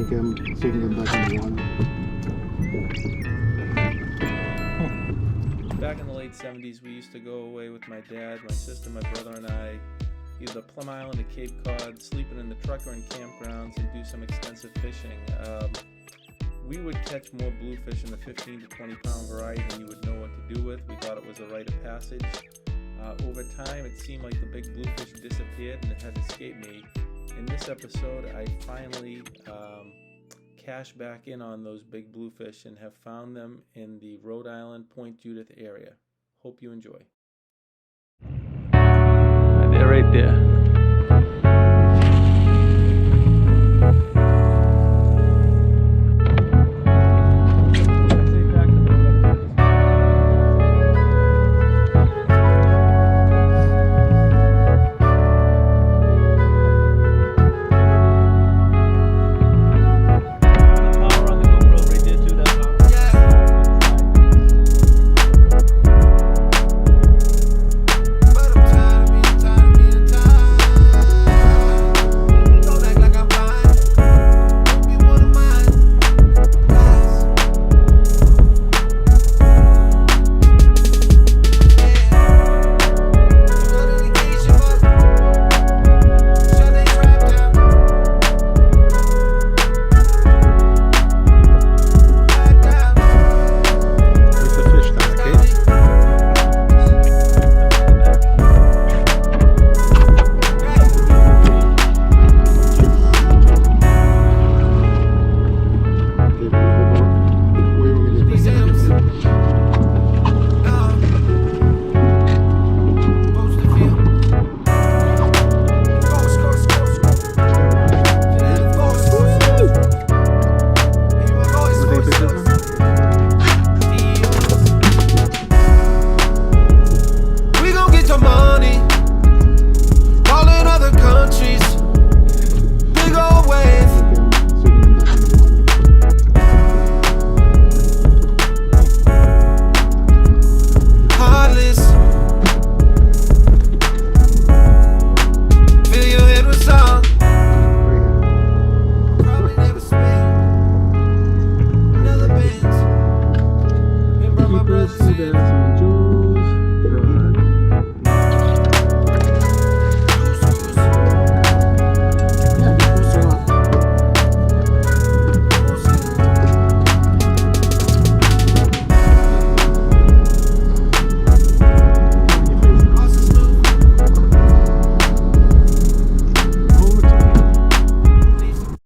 take him so he can get back in the water. Back in the late 70s, we used to go away with my dad, my sister, my brother, and I, either Plum Island or Cape Cod, sleeping in the truck or in campgrounds, and do some extensive fishing. We would catch more bluefish in the 15 to 20 pound variety than you would know what to do with. We thought it was a rite of passage. Over time, it seemed like the big bluefish disappeared and it had escaped me. In this episode, I finally cashed back in on those big bluefish and have found them in the Rhode Island, Point Judith area. Hope you enjoy. They're right there.